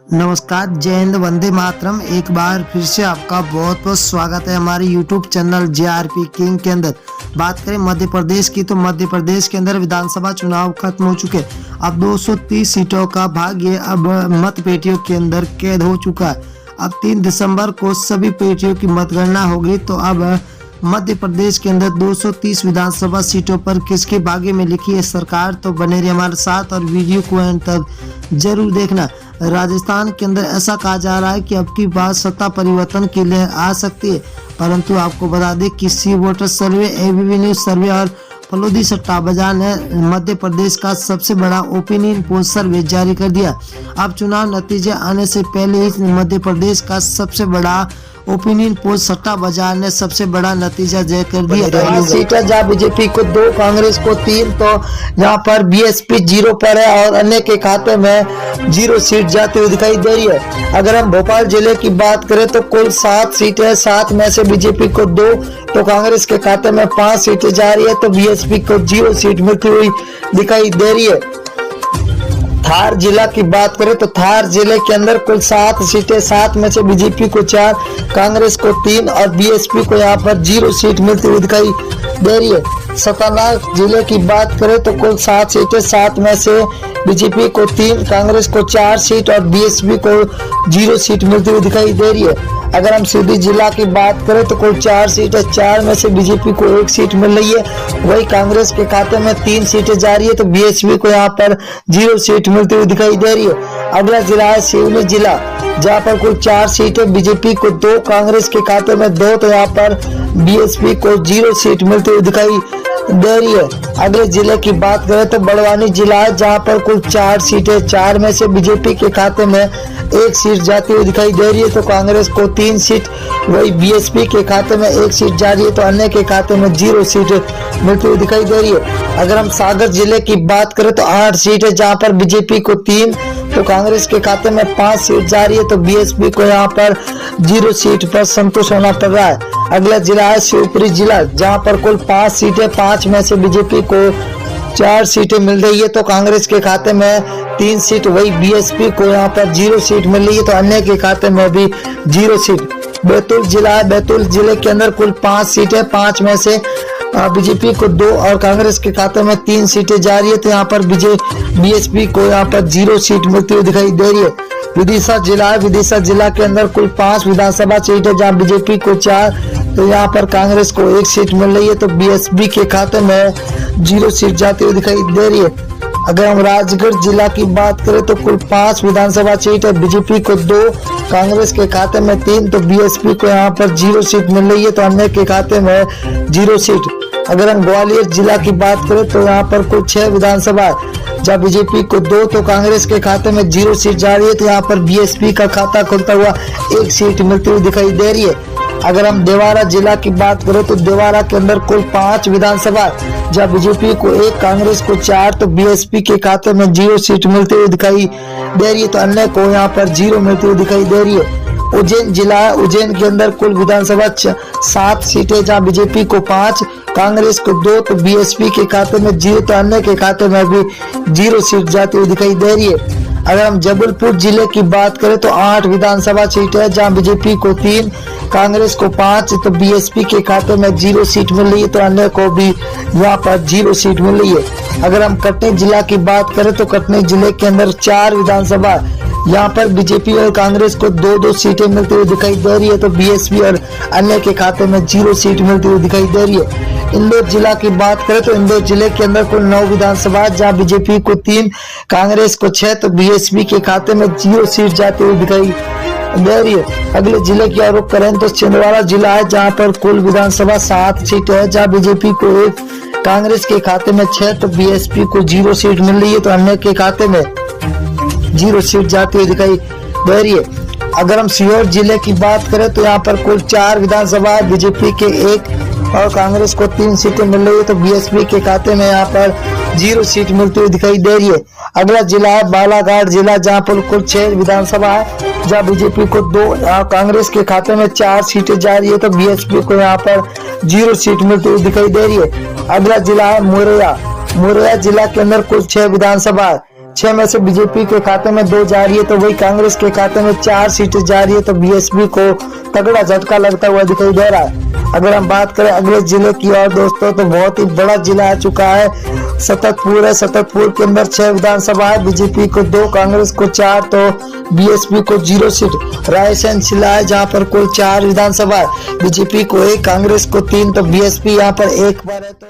नमस्कार, जय हिंद, वंदे मातरम। एक बार फिर से आपका बहुत बहुत स्वागत है हमारे YouTube चैनल JRP किंग के अंदर। बात करें मध्य प्रदेश की, तो मध्य प्रदेश के अंदर विधानसभा चुनाव खत्म हो चुके। अब 230 सीटों का भाग्य अब मत पेटियों के अंदर कैद हो चुका है। अब 3 दिसंबर को सभी पेटियों की मतगणना होगी। तो अब मध्य प्रदेश के अंदर 230 विधानसभा सीटों पर किसके भाग्य में लिखी है सरकार, तो बने रहिए हमारे साथ और वीडियो को अंत तक जरूर देखना। राजस्थान के अंदर ऐसा कहा जा रहा है कि अब की बात सत्ता परिवर्तन के लिए आ सकती है, परंतु आपको बता दें कि सी वोटर सर्वे, एबीपी न्यूज सर्वे और फलोदी सट्टा बाजार ने मध्य प्रदेश का सबसे बड़ा ओपिनियन पोल सर्वे जारी कर दिया। अब चुनाव नतीजे आने से पहले ही मध्य प्रदेश का सबसे बड़ा ओपिनियन पोल सट्टा बाजार ने सबसे बड़ा नतीजा जारी कर दिया। सीटें जहाँ बीजेपी को 2, कांग्रेस को 3, तो यहाँ पर बीएसपी 0 पर है और अन्य के खाते में 0 सीट जाती हुई दिखाई दे रही है। अगर हम भोपाल जिले की बात करें तो कुल 7 सीटें, 7 में से बीजेपी को 2, तो कांग्रेस के खाते में 5 सीटें जा रही है, तो बीएसपी को 0 सीट मिलती हुई दिखाई दे रही है। धार जिला की बात करें तो धार जिले के अंदर कुल 7 सीटें, 7 में से बीजेपी को 4, कांग्रेस को 3 और बीएसपी को यहाँ पर 0 सीट मिलती हुई दिखाई दे रही है। सतानाथ जिले की बात करें तो कुल 7 सीटें, 7 में से बीजेपी को 3, कांग्रेस को 4 सीट और बीएसपी को 0 सीट मिलती हुई दिखाई दे रही है। अगर हम सीधी जिला की बात करें तो कुल 4 सीटें, 4 में से बीजेपी को 1 सीट मिल रही है, वही कांग्रेस के खाते में 3 सीटें जा रही है, तो बीएसपी को यहाँ पर 0 सीट मिलती हुई दिखाई दे रही है। अगला जिला है सिवनी जिला, जहाँ पर कुल 4 सीटें, बीजेपी को 2, कांग्रेस के खाते में 2, तो यहाँ पर बीएसपी को 0 सीट मिलती हुई दिखाई दे रही है। अगले जिले की बात करें तो बड़वानी जिला है, जहाँ पर कुल 4 सीटें, 4 में से बीजेपी के खाते में 1 सीट जाती हुई दिखाई दे रही है, तो कांग्रेस को 3 सीट, वही बीएसपी के खाते में 1 सीट जा रही है, तो अन्य के खाते में 0 सीट मिलती हुई दिखाई दे रही है। अगर हम सागर जिले की बात करें तो 8 सीट है, जहाँ पर बीजेपी को 3, तो कांग्रेस के खाते में 5 सीट जा रही है, तो बीएसपी को यहाँ पर 0 सीट पर संतुष्ट होना पड़ रहा है। अगला जिला है शिवपुरी जिला, जहाँ पर कुल 5 सीटें, 5 में से बीजेपी को 4 सीटें मिल रही है, तो कांग्रेस के खाते में 3 सीट, वही बीएसपी को यहाँ पर 0 सीट मिल रही है, तो अन्य के खाते में भी 0 सीट। बैतूल जिला है, बैतूल जिले के अंदर कुल 5 सीटें, 5 में से बीजेपी को 2 और कांग्रेस के खाते में 3 सीटें जा रही है, तो यहाँ पर बीएसपी को यहाँ पर 0 सीट मिलती हुई दिखाई दे रही है। विदिशा जिला है, विदिशा जिला के अंदर कुल 5 विधानसभा सीट है, जहाँ बीजेपी को 4, तो यहाँ पर कांग्रेस को 1 सीट मिल रही है, तो बीएसपी के खाते में 0 सीट जाती हुई दिखाई दे रही है। अगर हम राजगढ़ जिला की बात करें तो कुल 5 विधानसभा सीट है, बीजेपी को 2, कांग्रेस के खाते में 3, तो बीएसपी को यहाँ पर 0 सीट मिल रही है, तो अन्य के खाते में 0 सीट। अगर हम ग्वालियर जिला की बात करें तो यहाँ पर कुल 6 विधानसभा, जहाँ बीजेपी को 2, तो कांग्रेस के खाते में 0 सीट जा रही है, तो यहाँ पर बीएसपी का खाता खुलता हुआ 1 सीट मिलती हुई दिखाई दे रही है। अगर हम देवारा जिला की बात करें तो देवारा के अंदर कुल 5 विधानसभा, जहाँ बीजेपी को 1, कांग्रेस को 4, तो बीएसपी के खाते में 0 सीट मिलती हुई दिखाई दे रही है, तो अन्य को यहाँ पर 0 मिलती हुई दिखाई दे रही है। उज्जैन जिला है, उज्जैन के अंदर कुल विधानसभा 7 सीटें, जहाँ बीजेपी को 5, कांग्रेस को 2, तो बीएसपी के खाते में 0, तो अन्य के खाते में भी 0 सीट जाती हुई दिखाई दे रही है। अगर हम जबलपुर जिले की बात करें तो 8 विधानसभा सीट है, जहाँ बीजेपी को 3, कांग्रेस को 5, तो बीएसपी के खाते में 0 सीट मिल रही है, तो अन्य को भी यहाँ पर 0 सीट मिल रही है। अगर हम कटनी जिला की बात करें तो कटनी जिले के अंदर 4 विधानसभा, यहाँ पर बीजेपी और कांग्रेस को 2-2 सीटें मिलती हुई दिखाई दे रही है, तो बीएसपी और अन्य के खाते में 0 सीट मिलती हुई दिखाई दे रही है। इंदौर जिला की बात करें तो इंदौर जिले के अंदर कुल 9 विधानसभा, जहाँ बीजेपी को 3, कांग्रेस को 6, तो बीएसपी के खाते में 0 सीट जाती हुई दिखाई दे रही है। अगले जिले की रुख करें तो छिंदवाड़ा जिला है, जहाँ पर कुल विधानसभा 7 सीट है, जहाँ बीजेपी को 1, कांग्रेस के खाते में 6, तो बीएसपी को 0 सीट मिल रही है, तो अन्य के खाते में 0 सीट जाती हुई दिखाई दे रही है। अगर हम सीहोर जिले की बात करें तो यहाँ पर कुल 4 विधानसभा, बीजेपी के 1 और कांग्रेस को 3 सीटें मिल रही है, तो बीएसपी के खाते में यहाँ पर 0 सीट मिलती हुई दिखाई दे रही है। अगला जिला है बालाघाट जिला, जहाँ पर कुल 6 विधानसभा है, जहाँ बीजेपी को 2, कांग्रेस के खाते में 4 सीटें जा रही है, तो बीएसपी को यहाँ पर 0 सीट मिलती हुई दिखाई दे रही है। अगला जिला है मुरैया, मुरैया जिला के अंदर कुल 6 विधानसभा है, 6 में से बीजेपी के खाते में 2 जा रही है, तो वही कांग्रेस के खाते में 4 सीटें जा रही है। तो बीएसपी को तगड़ा झटका लगता हुआ दिखाई दे रहा है। अगर हम बात करें अगले जिले की और दोस्तों, तो बहुत ही बड़ा जिला आ चुका है, सततपुर है। सततपुर के अंदर 6 विधानसभा है, बीजेपी को 2, कांग्रेस को 4, तो बीएसपी को 0 सीट। रायसेन जिला है जहां पर कुल 4 विधानसभा है, बीजेपी को 1, कांग्रेस को 3, तो बीएसपी यहाँ पर 1 पर है। तो